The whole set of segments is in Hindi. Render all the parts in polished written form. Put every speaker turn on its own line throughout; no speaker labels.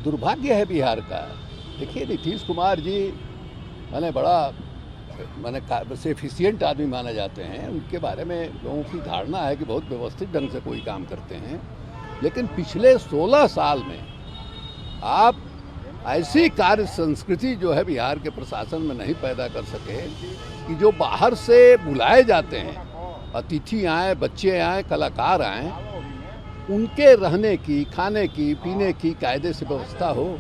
दुर्भाग्य है बिहार का। देखिए नीतीश कुमार जी मैंने बड़ा से एफिशिएंट आदमी माने जाते हैं। उनके बारे में लोगों की धारणा है कि बहुत व्यवस्थित ढंग से कोई काम करते हैं, लेकिन पिछले 16 साल में आप ऐसी कार्य संस्कृति जो है बिहार के प्रशासन में नहीं पैदा कर सके कि जो बाहर से बुलाए जाते हैं, अतिथि आए, बच्चे आए, कलाकार आए, उनके रहने की, खाने की, पीने की कायदे से व्यवस्था हो।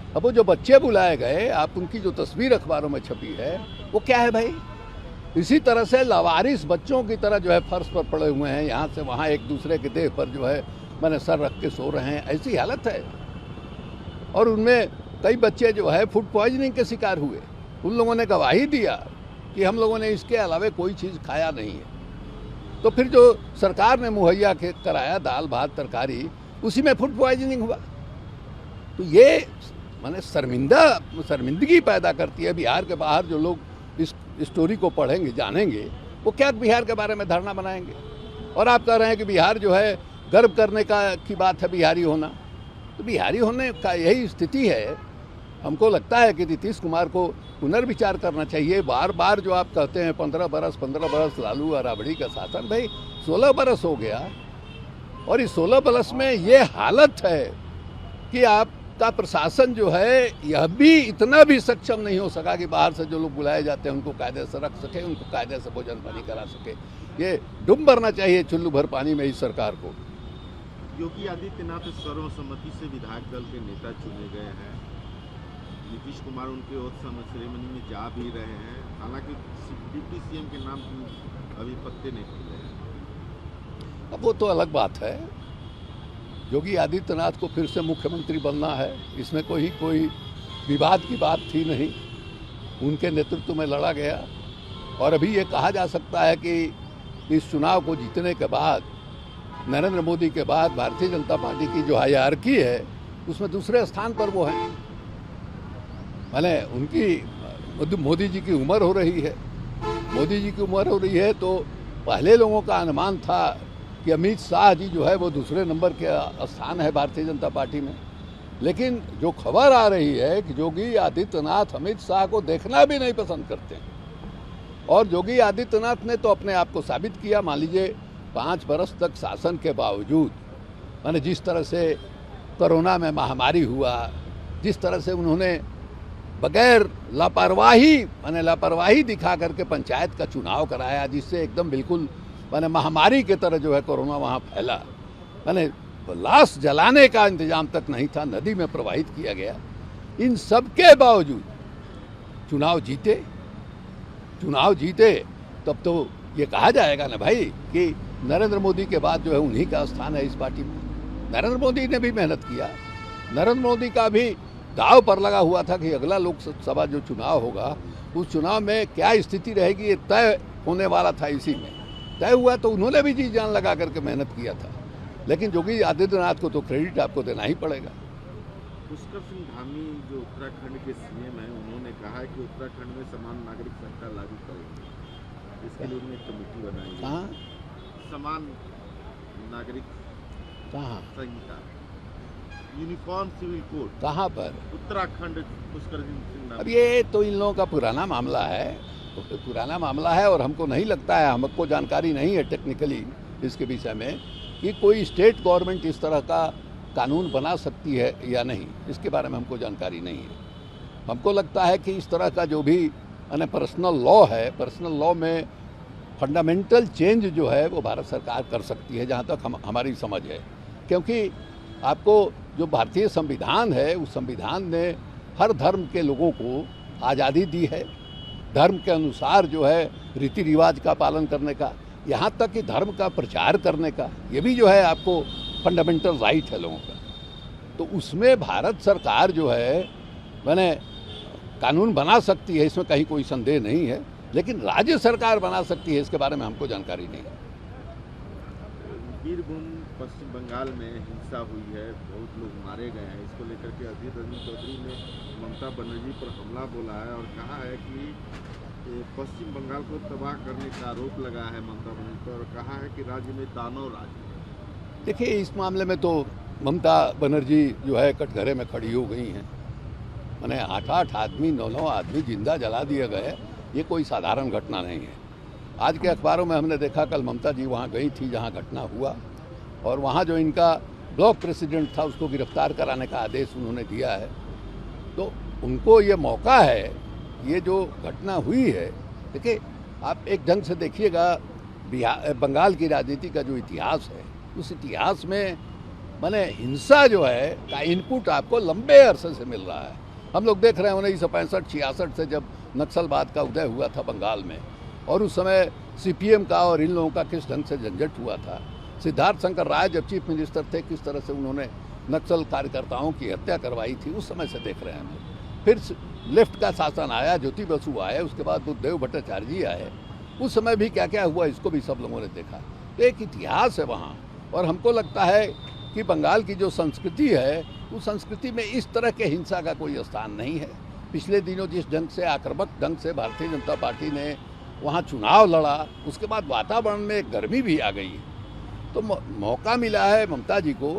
अब वो जो बच्चे बुलाए गए, आप उनकी जो तस्वीर अखबारों में छपी है वो क्या है भाई? इसी तरह से लावारिस बच्चों की तरह जो है फर्श पर पड़े हुए हैं, यहाँ से वहाँ एक दूसरे के देह पर जो है मैंने सर रख के सो रहे हैं, ऐसी हालत है। और उनमें कई बच्चे जो है फूड पॉइजनिंग के शिकार हुए। उन लोगों ने गवाही दिया कि हम लोगों ने इसके अलावा कोई चीज़ खाया नहीं है। तो फिर जो सरकार ने मुहैया कराया दाल भात तरकारी, उसी में फूड पॉइजनिंग हुआ। तो ये माने शर्मिंदगी पैदा करती है। बिहार के बाहर जो लोग इस स्टोरी को पढ़ेंगे, जानेंगे, वो क्या बिहार के बारे में धारणा बनाएंगे। और आप कह रहे हैं कि बिहार जो है गर्व करने की बात है बिहारी होना, तो बिहारी होने का यही स्थिति है। हमको लगता है कि नीतीश कुमार को पुनर्विचार करना चाहिए। बार बार जो आप कहते हैं 15 बरस लालू और राबड़ी का शासन, भाई 16 बरस हो गया और इस 16 बरस में ये हालत है कि आपका प्रशासन जो है यह भी इतना भी सक्षम नहीं हो सका कि बाहर से जो लोग बुलाए जाते हैं उनको कायदे से रख सके, उनको कायदे से भोजन पानी करा सके। ये डूब मरना चाहिए चुल्लू भर पानी में इस सरकार को।
योगी आदित्यनाथ सर्वसम्मति से विधायक दल के नेता चुने गए हैं। नीतीश कुमार उनके ओथ सेरेमनी में जा भी रहे हैं, हालांकि डिप्टी सीएम के नाम अभी पत्ते नहीं खुले हैं।
अब वो तो अलग बात है। योगी आदित्यनाथ को फिर से मुख्यमंत्री बनना है, इसमें कोई विवाद की बात थी नहीं। उनके नेतृत्व में लड़ा गया और अभी ये कहा जा सकता है कि इस चुनाव को जीतने के बाद, नरेंद्र मोदी के बाद भारतीय जनता पार्टी की जो हायरार्की है उसमें दूसरे स्थान पर वो हैं। माने उनकी मोदी जी की उम्र हो रही है, मोदी जी की उम्र हो रही है, तो पहले लोगों का अनुमान था कि अमित शाह जी जो है वो दूसरे नंबर के स्थान है भारतीय जनता पार्टी में। लेकिन जो खबर आ रही है कि योगी आदित्यनाथ अमित शाह को देखना भी नहीं पसंद करते हैं। और योगी आदित्यनाथ ने तो अपने आप को साबित किया। मान लीजिए 5 बरस तक शासन के बावजूद, माने जिस तरह से कोरोना में महामारी हुआ, जिस तरह से उन्होंने बगैर लापरवाही दिखा करके पंचायत का चुनाव कराया, जिससे एकदम बिल्कुल माने महामारी की तरह जो है कोरोना वहाँ फैला। माने लाश जलाने का इंतजाम तक नहीं था, नदी में प्रवाहित किया गया। इन सब के बावजूद चुनाव जीते तब तो ये कहा जाएगा ना भाई कि नरेंद्र मोदी के बाद जो है उन्हीं का स्थान है इस पार्टी में। नरेंद्र मोदी ने भी मेहनत किया। नरेंद्र मोदी का भी दाव पर लगा हुआ था कि अगला लोकसभा जो चुनाव होगा उस चुनाव में क्या स्थिति रहेगी ये तय होने वाला था। इसी में तय हुआ तो उन्होंने भी जी जान लगा करके मेहनत किया था। लेकिन योगी आदित्यनाथ को तो क्रेडिट आपको देना ही पड़ेगा।
पुष्कर सिंह धामी जो उत्तराखंड के सीएम हैं, उन्होंने कहा है कि उत्तराखंड में समान नागरिक संहिता लागू करेंगे। इसके लिए उन्होंने कमेटी बनाई है।
कहाँ
समान नागरिक संहिता, यूनिफॉर्म सिविल कोड
कहाँ पर?
उत्तराखंड। पुष्कर सिंह
अब ये तो इन लोगों का पुराना मामला है और हमको नहीं लगता है, हमको जानकारी नहीं है टेक्निकली इसके विषय में कि कोई स्टेट गवर्नमेंट इस तरह का कानून बना सकती है या नहीं। इसके बारे में हमको जानकारी नहीं है। हमको लगता है कि इस तरह का जो भी पर्सनल लॉ है, पर्सनल लॉ में फंडामेंटल चेंज जो है वो भारत सरकार कर सकती है, जहाँ तक हमारी समझ है। क्योंकि आपको जो भारतीय संविधान है, उस संविधान ने हर धर्म के लोगों को आज़ादी दी है, धर्म के अनुसार जो है रीति रिवाज का पालन करने का, यहाँ तक कि धर्म का प्रचार करने का, ये भी जो है आपको फंडामेंटल राइट है लोगों का। तो उसमें भारत सरकार जो है मैंने कानून बना सकती है, इसमें कहीं कोई संदेह नहीं है। लेकिन राज्य सरकार बना सकती है, इसके बारे में हमको जानकारी नहीं है।
बीरभूम पश्चिम बंगाल में हिंसा हुई है, बहुत लोग मारे गए हैं। इसको लेकर के अधीर रंजन चौधरी ने ममता बनर्जी पर हमला बोला है और कहा है कि पश्चिम बंगाल को तबाह करने का आरोप लगा है ममता बनर्जी पर, और कहा है कि राज्य में दानव राज है।
देखिए इस मामले में तो ममता बनर्जी जो है कटघरे में खड़ी हो गई हैं। मैंने 8-8 आदमी 9-9 आदमी जिंदा जला दिए गए, ये कोई साधारण घटना नहीं है। आज के अखबारों में हमने देखा कल ममता जी वहाँ गई थी जहाँ घटना हुआ, और वहाँ जो इनका ब्लॉक प्रेसिडेंट था उसको गिरफ्तार कराने का आदेश उन्होंने दिया है। तो उनको ये मौका है, ये जो घटना हुई है, देखिए आप एक ढंग से देखिएगा बंगाल की राजनीति का जो इतिहास है, उस इतिहास में माने हिंसा जो है का इनपुट आपको लंबे अरसे से मिल रहा है। हम लोग देख रहे हैं 1965-66 से जब नक्सलवाद का उदय हुआ था बंगाल में, और उस समय सीपीएम का और इन लोगों का किस ढंग से झंझट हुआ था। सिद्धार्थ शंकर राय जब चीफ मिनिस्टर थे, किस तरह से उन्होंने नक्सल कार्यकर्ताओं की हत्या करवाई थी, उस समय से देख रहे हैं हम लोग। फिर लेफ्ट का शासन आया, ज्योति बसु आए, उसके बाद बुद्धदेव भट्टाचार्य जी आए, उस समय भी क्या क्या हुआ इसको भी सब लोगों ने देखा। तो एक इतिहास है वहाँ, और हमको लगता है कि बंगाल की जो संस्कृति है उस संस्कृति में इस तरह के हिंसा का कोई स्थान नहीं है। पिछले दिनों जिस ढंग से आक्रामक ढंग से भारतीय जनता पार्टी ने वहाँ चुनाव लड़ा, उसके बाद वातावरण में एक गर्मी भी आ गई। तो मौका मिला है ममता जी को,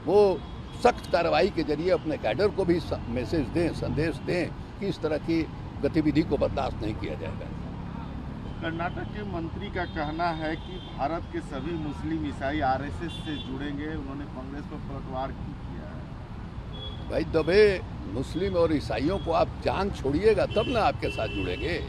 वो सख्त कार्रवाई के जरिए अपने कैडर को भी मैसेज दें, संदेश दें कि इस तरह की गतिविधि को बर्दाश्त नहीं किया जाएगा।
कर्नाटक के मंत्री का कहना है कि भारत के सभी मुस्लिम ईसाई आरएसएस से जुड़ेंगे। उन्होंने कांग्रेस पर पलटवार किया है।
भाई दबे मुस्लिम और ईसाइयों को आप जान छोड़िएगा तब ना आपके साथ जुड़ेंगे।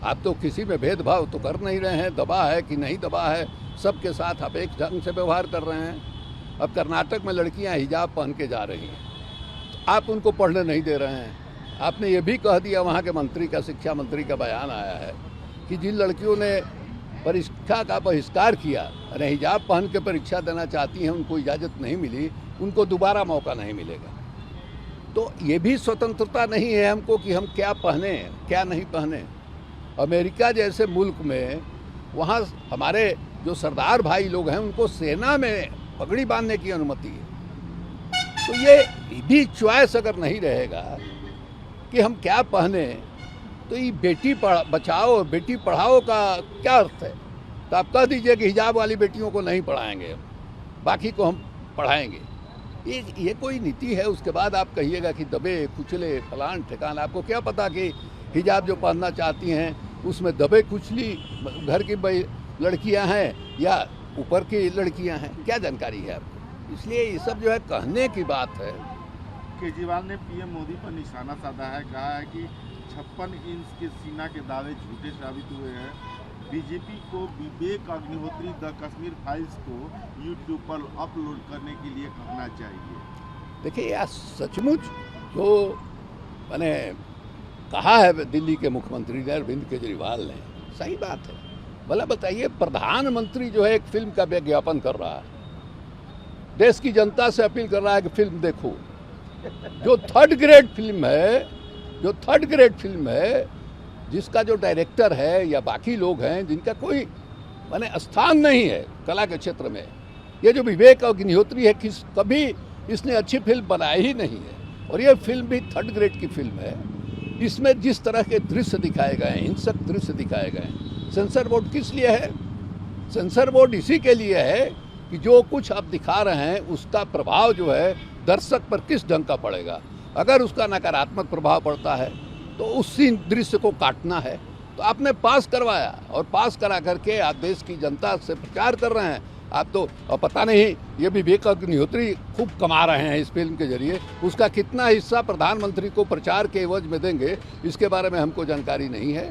आप तो किसी में भेदभाव तो कर नहीं रहे हैं, दबा है कि नहीं दबा है, सबके साथ आप एक ढंग से व्यवहार कर रहे हैं। अब कर्नाटक में लड़कियां हिजाब पहन के जा रही हैं, तो आप उनको पढ़ने नहीं दे रहे हैं। आपने ये भी कह दिया, वहाँ के मंत्री का, शिक्षा मंत्री का बयान आया है कि जिन लड़कियों ने परीक्षा का बहिष्कार किया, अरे हिजाब पहन के परीक्षा देना चाहती हैं, उनको इजाज़त नहीं मिली, उनको दोबारा मौका नहीं मिलेगा। तो ये भी स्वतंत्रता नहीं है हमको कि हम क्या पहने क्या नहीं पहने। अमेरिका जैसे मुल्क में वहाँ हमारे जो सरदार भाई लोग हैं उनको सेना में पगड़ी बांधने की अनुमति है। तो ये भी चॉइस अगर नहीं रहेगा कि हम क्या पहने, तो ये बेटी बचाओ और बेटी पढ़ाओ का क्या अर्थ है। तो आप कह दीजिए कि हिजाब वाली बेटियों को नहीं पढ़ाएंगे, बाकी को हम पढ़ाएंगे, ये कोई नीति है। उसके बाद आप कहिएगा कि दबे कुचले फलान ठिकान। आपको क्या पता कि हिजाब जो पहनना चाहती हैं उसमें दबे कुचली घर की लड़कियां हैं या ऊपर की लड़कियां हैं, क्या जानकारी है आपको। इसलिए ये सब जो है कहने की बात है।
केजरीवाल ने पीएम मोदी पर निशाना साधा है, कहा है कि 56 इंच के सीना के दावे झूठे साबित हुए हैं। बीजेपी को विवेक अग्निहोत्री द कश्मीर फाइल्स को यूट्यूब पर अपलोड करने के लिए कहना चाहिए।
देखिए यार, सचमुच जो मैंने कहा है दिल्ली के मुख्यमंत्री ने, अरविंद केजरीवाल ने, सही बात है। भला बताइए, प्रधानमंत्री जो है एक फिल्म का विज्ञापन कर रहा है, देश की जनता से अपील कर रहा है कि फिल्म देखो, जो थर्ड ग्रेड फिल्म है, जिसका जो डायरेक्टर है या बाकी लोग हैं जिनका कोई माने स्थान नहीं है कला के क्षेत्र में। ये जो विवेक अग्निहोत्री है, कभी इसने अच्छी फिल्म बनाई ही नहीं है, और ये फिल्म भी थर्ड ग्रेड की फिल्म है। इसमें जिस तरह के दृश्य दिखाए गए हैं, हिंसक दृश्य दिखाए गए हैं, सेंसर बोर्ड किस लिए है? सेंसर बोर्ड इसी के लिए है कि जो कुछ आप दिखा रहे हैं उसका प्रभाव जो है दर्शक पर किस ढंग का पड़ेगा। अगर उसका नकारात्मक प्रभाव पड़ता है तो उसी दृश्य को काटना है। तो आपने पास करवाया, और पास करा करके आप देश की जनता से प्रचार कर रहे हैं। आप तो पता नहीं, ये विवेक अग्निहोत्री खूब कमा रहे हैं इस फिल्म के जरिए, उसका कितना हिस्सा प्रधानमंत्री को प्रचार के एवज में देंगे, इसके बारे में हमको जानकारी नहीं है।